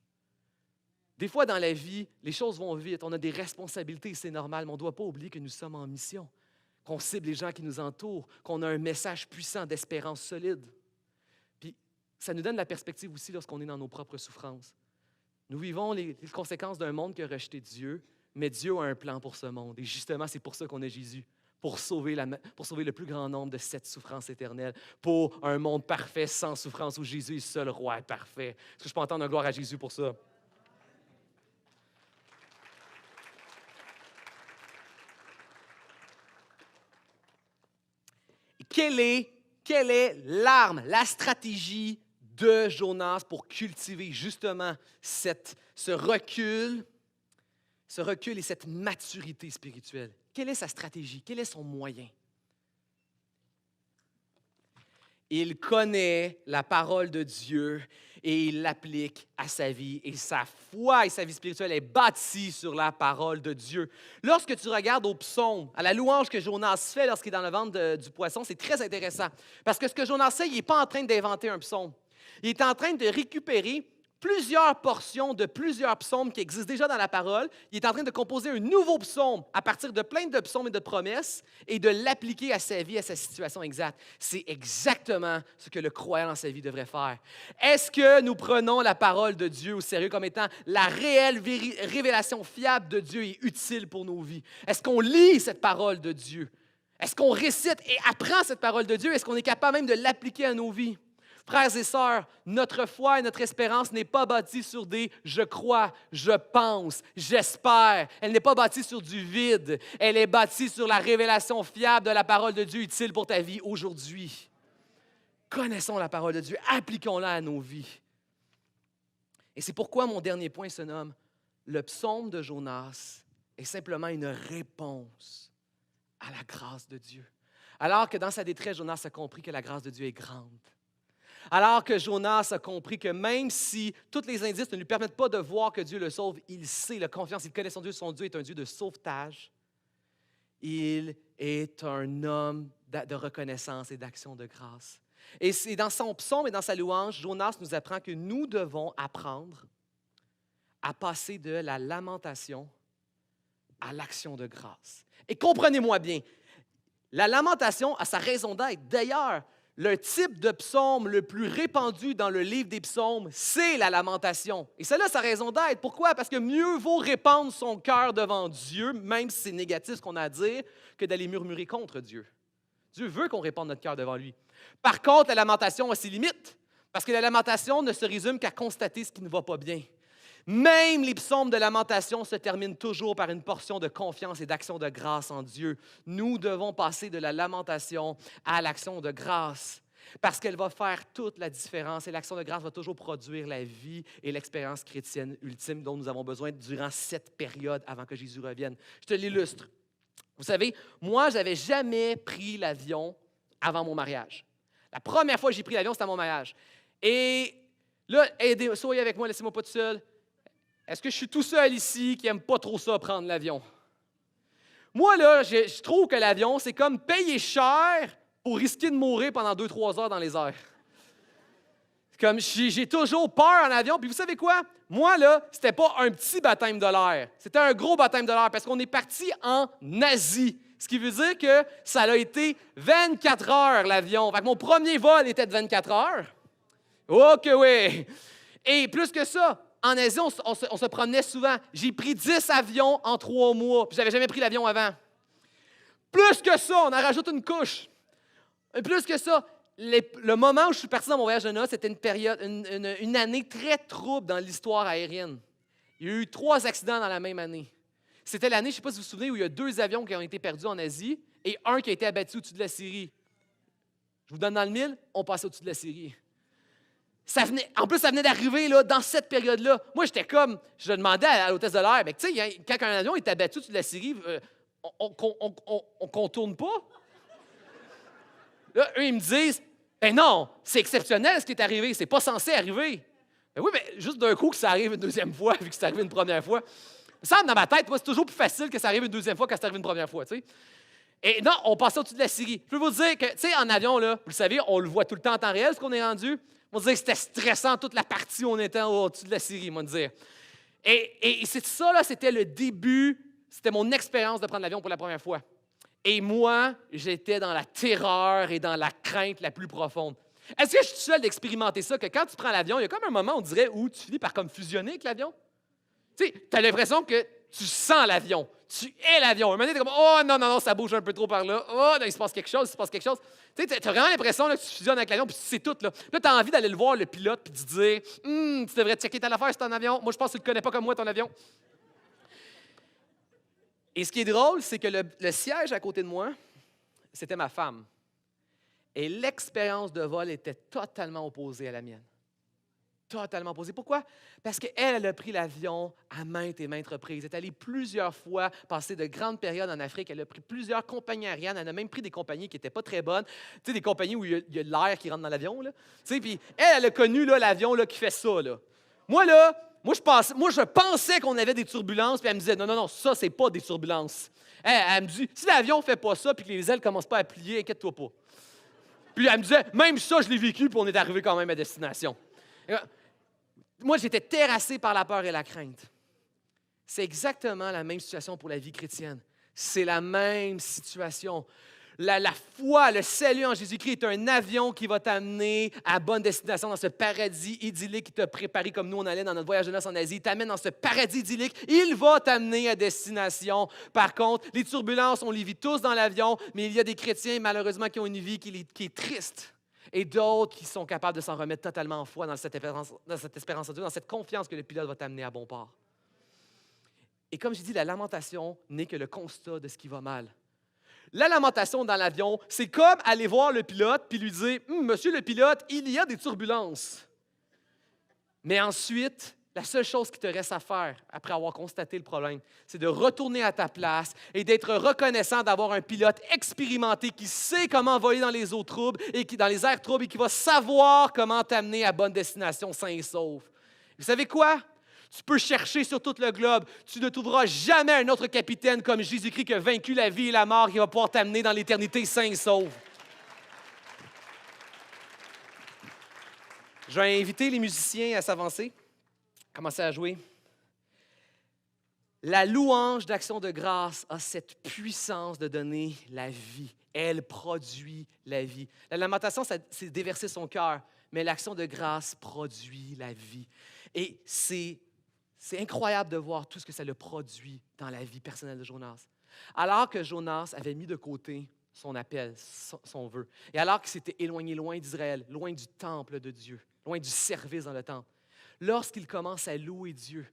Des fois, dans la vie, les choses vont vite, on a des responsabilités, c'est normal, mais on ne doit pas oublier que nous sommes en mission, qu'on cible les gens qui nous entourent, qu'on a un message puissant d'espérance solide. Puis, ça nous donne la perspective aussi lorsqu'on est dans nos propres souffrances. Nous vivons les conséquences d'un monde qui a rejeté Dieu, mais Dieu a un plan pour ce monde. Et justement, c'est pour ça qu'on a Jésus, pour sauver le plus grand nombre de cette souffrance éternelle, pour un monde parfait, sans souffrance, où Jésus est seul roi parfait. Est-ce que je peux entendre un gloire à Jésus pour ça? Quelle est l'arme, la stratégie de Jonas pour cultiver justement ce recul et cette maturité spirituelle? Quelle est sa stratégie? Quel est son moyen? Il connaît la parole de Dieu et il l'applique à sa vie. Et sa foi et sa vie spirituelle est bâtie sur la parole de Dieu. Lorsque tu regardes au psaume, à la louange que Jonas fait lorsqu'il est dans le ventre du poisson, c'est très intéressant. Parce que ce que Jonas fait, il n'est pas en train d'inventer un psaume. Il est en train de récupérer plusieurs portions de plusieurs psaumes qui existent déjà dans la parole. Il est en train de composer un nouveau psaume à partir de plein de psaumes et de promesses et de l'appliquer à sa vie, à sa situation exacte. C'est exactement ce que le croyant dans sa vie devrait faire. Est-ce que nous prenons la parole de Dieu au sérieux comme étant la réelle révélation fiable de Dieu et utile pour nos vies? Est-ce qu'on lit cette parole de Dieu? Est-ce qu'on récite et apprend cette parole de Dieu? Est-ce qu'on est capable même de l'appliquer à nos vies? Frères et sœurs, notre foi et notre espérance n'est pas bâtie sur des « je crois »,« je pense »,« j'espère ». Elle n'est pas bâtie sur du vide. Elle est bâtie sur la révélation fiable de la parole de Dieu utile pour ta vie aujourd'hui. Connaissons la parole de Dieu, appliquons-la à nos vies. Et c'est pourquoi mon dernier point se nomme « Le psaume de Jonas est simplement une réponse à la grâce de Dieu ». Alors que dans sa détresse, Jonas a compris que la grâce de Dieu est grande. Alors que Jonas a compris que même si tous les indices ne lui permettent pas de voir que Dieu le sauve, il sait, il a confiance, il connaît son Dieu est un Dieu de sauvetage. Il est un homme de reconnaissance et d'action de grâce. Et c'est dans son psaume et dans sa louange, Jonas nous apprend que nous devons apprendre à passer de la lamentation à l'action de grâce. Et comprenez-moi bien, la lamentation a sa raison d'être. D'ailleurs, le type de psaume le plus répandu dans le livre des psaumes, c'est la lamentation. Et celle-là, sa raison d'être. Pourquoi? Parce que mieux vaut répandre son cœur devant Dieu, même si c'est négatif ce qu'on a à dire, que d'aller murmurer contre Dieu. Dieu veut qu'on répande notre cœur devant lui. Par contre, la lamentation a ses limites, parce que la lamentation ne se résume qu'à constater ce qui ne va pas bien. Même les psaumes de lamentation se terminent toujours par une portion de confiance et d'action de grâce en Dieu. Nous devons passer de la lamentation à l'action de grâce parce qu'elle va faire toute la différence et l'action de grâce va toujours produire la vie et l'expérience chrétienne ultime dont nous avons besoin durant cette période avant que Jésus revienne. Je te l'illustre. Vous savez, moi, je n'avais jamais pris l'avion avant mon mariage. La première fois que j'ai pris l'avion, c'était à mon mariage. Et là, soyez avec moi, laissez-moi pas tout seul. Est-ce que je suis tout seul ici qui n'aime pas trop ça, prendre l'avion? Moi, là, je trouve que l'avion, c'est comme payer cher pour risquer de mourir pendant 2-3 heures dans les airs. Comme j'ai toujours peur en avion. Puis vous savez quoi? Moi, là, c'était pas un petit baptême de l'air. C'était un gros baptême de l'air parce qu'on est parti en Asie. Ce qui veut dire que ça a été 24 heures, l'avion. Fait que mon premier vol était de 24 heures. OK, oui. Et plus que ça, en Asie, on se promenait souvent. J'ai pris 10 avions en 3 mois, puis je n'avais jamais pris l'avion avant. Plus que ça, on en rajoute une couche. Et plus que ça, le moment où je suis parti dans mon voyage de noces, c'était une année très trouble dans l'histoire aérienne. Il y a eu 3 accidents dans la même année. C'était l'année, je ne sais pas si vous vous souvenez, où il y a 2 avions qui ont été perdus en Asie et un qui a été abattu au-dessus de la Syrie. Je vous donne dans le mille, on passait au-dessus de la Syrie. En plus, ça venait d'arriver là, dans cette période-là. Moi, je demandais à l'hôtesse de l'air, mais tu sais, quand un avion est abattu au-dessus de la Syrie, on ne contourne pas. Là, eux, ils me disent, ben non, c'est exceptionnel ce qui est arrivé, c'est pas censé arriver. Ben oui, mais juste d'un coup que ça arrive une deuxième fois, vu que c'est arrivé une première fois. Ça me semble dans ma tête, moi, c'est toujours plus facile que ça arrive une deuxième fois que ça arrive une première fois, tu sais. Et non, on passait au-dessus de la Syrie. Je peux vous dire que, tu sais, en avion, là, vous le savez, on le voit tout le temps en temps réel, ce qu'on est rendu. On va dire que c'était stressant toute la partie où on était au-dessus de la Syrie, moi, dire. Et c'est ça, là, c'était le début, c'était mon expérience de prendre l'avion pour la première fois. Et moi, j'étais dans la terreur et dans la crainte la plus profonde. Est-ce que je suis seul d'expérimenter ça, que quand tu prends l'avion, il y a comme un moment, on dirait, où tu finis par comme fusionner avec l'avion? Tu sais, tu as l'impression que tu sens l'avion. Tu es l'avion. Un moment donné, tu es comme, oh non, non, non, ça bouge un peu trop par là. Oh, non, il se passe quelque chose, il se passe quelque chose. Tu sais, tu as vraiment l'impression là, que tu fusionnes avec l'avion, puis c'est tout. Là, tu as envie d'aller le voir, le pilote, puis de dire, tu devrais checker ta affaire, c'est ton avion. Moi, je pense que tu ne le connais pas comme moi, ton avion. Et ce qui est drôle, c'est que le siège à côté de moi, c'était ma femme. Et l'expérience de vol était totalement opposée à la mienne. Totalement opposée. Pourquoi? Parce qu'elle, elle a pris l'avion à maintes et maintes reprises. Elle est allée plusieurs fois passer de grandes périodes en Afrique. Elle a pris plusieurs compagnies aériennes. Elle a même pris des compagnies qui n'étaient pas très bonnes. Tu sais, des compagnies où il y a de l'air qui rentre dans l'avion. Tu sais, puis elle a connu là, l'avion là, qui fait ça. Là. Moi, je pensais qu'on avait des turbulences, puis elle me disait, non, non, non, ça, c'est pas des turbulences. Elle me dit, si l'avion ne fait pas ça, puis que les ailes ne commencent pas à plier, inquiète-toi pas. Puis elle me disait, même ça, je l'ai vécu, puis on est arrivé quand même à destination. Moi, j'étais terrassé par la peur et la crainte. C'est exactement la même situation pour la vie chrétienne. C'est la même situation. La foi, le salut en Jésus-Christ est un avion qui va t'amener à bonne destination dans ce paradis idyllique qui t'a préparé comme nous on allait dans notre voyage de noces en Asie. Il t'amène dans ce paradis idyllique. Il va t'amener à destination. Par contre, les turbulences, on les vit tous dans l'avion, mais il y a des chrétiens malheureusement qui ont une vie qui est triste. Et d'autres qui sont capables de s'en remettre totalement en foi dans cette espérance en Dieu, dans cette confiance que le pilote va t'amener à bon port. Et comme j'ai dit, la lamentation n'est que le constat de ce qui va mal. La lamentation dans l'avion, c'est comme aller voir le pilote puis lui dire « Monsieur le pilote, il y a des turbulences. » Mais ensuite, la seule chose qui te reste à faire après avoir constaté le problème, c'est de retourner à ta place et d'être reconnaissant d'avoir un pilote expérimenté qui sait comment voler dans les eaux troubles et dans les airs troubles et qui va savoir comment t'amener à bonne destination sain et sauf. Vous savez quoi? Tu peux chercher sur tout le globe. Tu ne trouveras jamais un autre capitaine comme Jésus-Christ qui a vaincu la vie et la mort qui va pouvoir t'amener dans l'éternité sain et sauf. Je vais inviter les musiciens à s'avancer. Commencez à jouer. La louange d'action de grâce a cette puissance de donner la vie. Elle produit la vie. La lamentation, c'est déverser son cœur, mais l'action de grâce produit la vie. Et c'est incroyable de voir tout ce que ça le produit dans la vie personnelle de Jonas. Alors que Jonas avait mis de côté son appel, son vœu, et alors qu'il s'était éloigné loin d'Israël, loin du temple de Dieu, loin du service dans le temple, lorsqu'il commence à louer Dieu,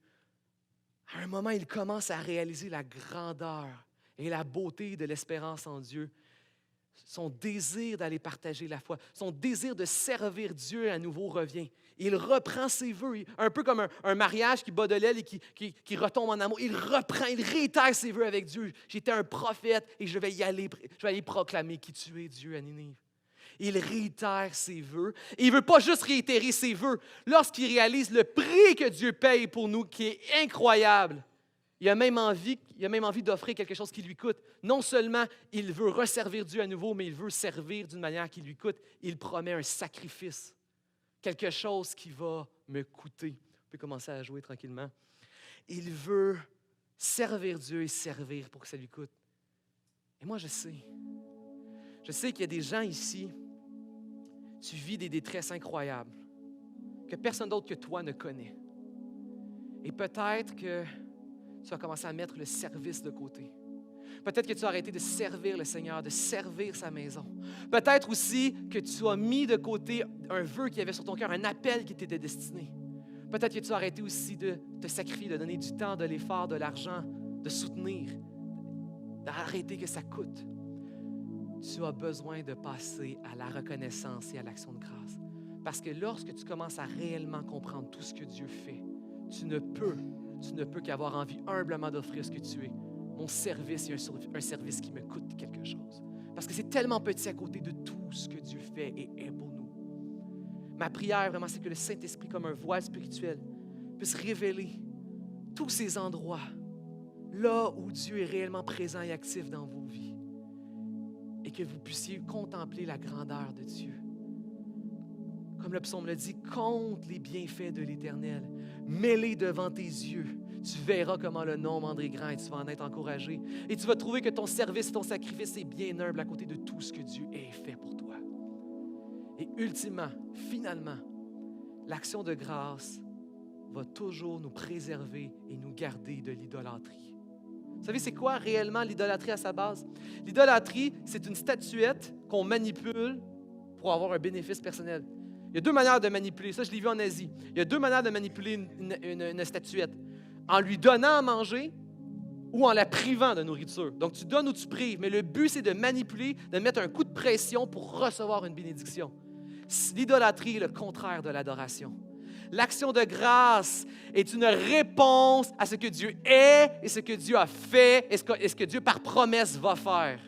à un moment, il commence à réaliser la grandeur et la beauté de l'espérance en Dieu. Son désir d'aller partager la foi, son désir de servir Dieu à nouveau revient. Il reprend ses vœux, un peu comme un mariage qui bat de l'aile et qui retombe en amour. Il réitère ses vœux avec Dieu. J'étais un prophète et je vais aller proclamer qui tu es, Dieu, à Ninive. Il réitère ses vœux. Et il ne veut pas juste réitérer ses vœux. Lorsqu'il réalise le prix que Dieu paye pour nous, qui est incroyable, il a même envie d'offrir quelque chose qui lui coûte. Non seulement il veut resservir Dieu à nouveau, mais il veut servir d'une manière qui lui coûte. Il promet un sacrifice, quelque chose qui va me coûter. On peut commencer à jouer tranquillement. Il veut servir Dieu et servir pour que ça lui coûte. Et moi, je sais qu'il y a des gens ici, tu vis des détresses incroyables que personne d'autre que toi ne connaît. Et peut-être que tu vas commencer à mettre le service de côté. Peut-être que tu as arrêté de servir le Seigneur, de servir sa maison. Peut-être aussi que tu as mis de côté un vœu qu'il y avait sur ton cœur, un appel qui t'était destiné. Peut-être que tu as arrêté aussi de te sacrifier, de donner du temps, de l'effort, de l'argent, de soutenir, d'arrêter que ça coûte. Tu as besoin de passer à la reconnaissance et à l'action de grâce. Parce que lorsque tu commences à réellement comprendre tout ce que Dieu fait, tu ne peux qu'avoir envie humblement d'offrir ce que tu es. Mon service est un service qui me coûte quelque chose. Parce que c'est tellement petit à côté de tout tout ce que Dieu fait et est pour nous. Ma prière, vraiment, c'est que le Saint-Esprit, comme un voile spirituel, puisse révéler tous ces endroits, là où Dieu est réellement présent et actif dans vos vies, et que vous puissiez contempler la grandeur de Dieu. Comme le psaume le dit, compte les bienfaits de l'Éternel, mets-les devant tes yeux. Tu verras comment le nombre est grand et tu vas en être encouragé. Et tu vas trouver que ton service, ton sacrifice est bien humble à côté de tout ce que Dieu a fait pour toi. Et ultimement, finalement, l'action de grâce va toujours nous préserver et nous garder de l'idolâtrie. Vous savez, c'est quoi réellement l'idolâtrie à sa base? L'idolâtrie, c'est une statuette qu'on manipule pour avoir un bénéfice personnel. Il y a deux manières de manipuler. Ça, je l'ai vu en Asie. Il y a deux manières de manipuler une statuette. En lui donnant à manger ou en la privant de nourriture. Donc, tu donnes ou tu prives, mais le but, c'est de manipuler, de mettre un coup de pression pour recevoir une bénédiction. L'idolâtrie est le contraire de l'adoration. L'action de grâce est une réponse à ce que Dieu est et ce que Dieu a fait et ce que Dieu, par promesse, va faire.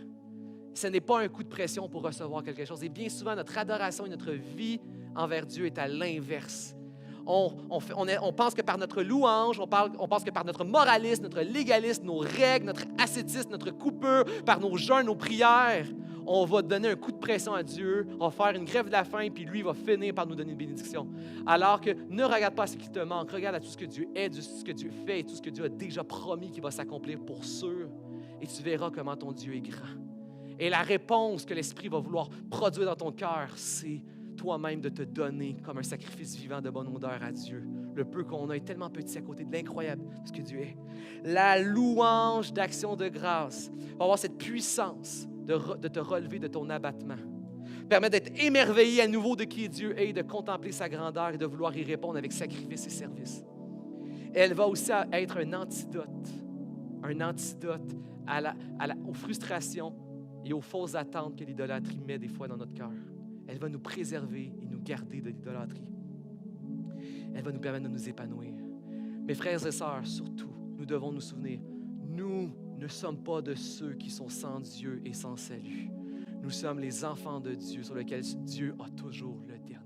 Ce n'est pas un coup de pression pour recevoir quelque chose. Et bien souvent, notre adoration et notre vie envers Dieu est à l'inverse. On pense que par notre louange, on pense que par notre moralisme, notre légalisme, nos règles, notre ascétisme, notre coupure, par nos jeûnes, nos prières, on va donner un coup de pression à Dieu, on va faire une grève de la faim, puis lui va finir par nous donner une bénédiction. Alors que ne regarde pas à ce qui te manque, regarde à tout ce que Dieu est, tout ce que Dieu fait et tout ce que Dieu a déjà promis qui va s'accomplir pour sûr. Et tu verras comment ton Dieu est grand. Et la réponse que l'Esprit va vouloir produire dans ton cœur, c'est toi-même de te donner comme un sacrifice vivant de bonne odeur à Dieu. Le peu qu'on a est tellement petit à côté de l'incroyable de ce que Dieu est. La louange d'action de grâce va avoir cette puissance de te relever de ton abattement. Permet d'être émerveillé à nouveau de qui Dieu est, de contempler sa grandeur et de vouloir y répondre avec sacrifice et service. Elle va aussi être un antidote aux frustrations et aux fausses attentes que l'idolâtrie met des fois dans notre cœur. Elle va nous préserver et nous garder de l'idolâtrie. Elle va nous permettre de nous épanouir. Mes frères et sœurs, surtout, nous devons nous souvenir, nous ne sommes pas de ceux qui sont sans Dieu et sans salut. Nous sommes les enfants de Dieu sur lesquels Dieu a toujours le dernier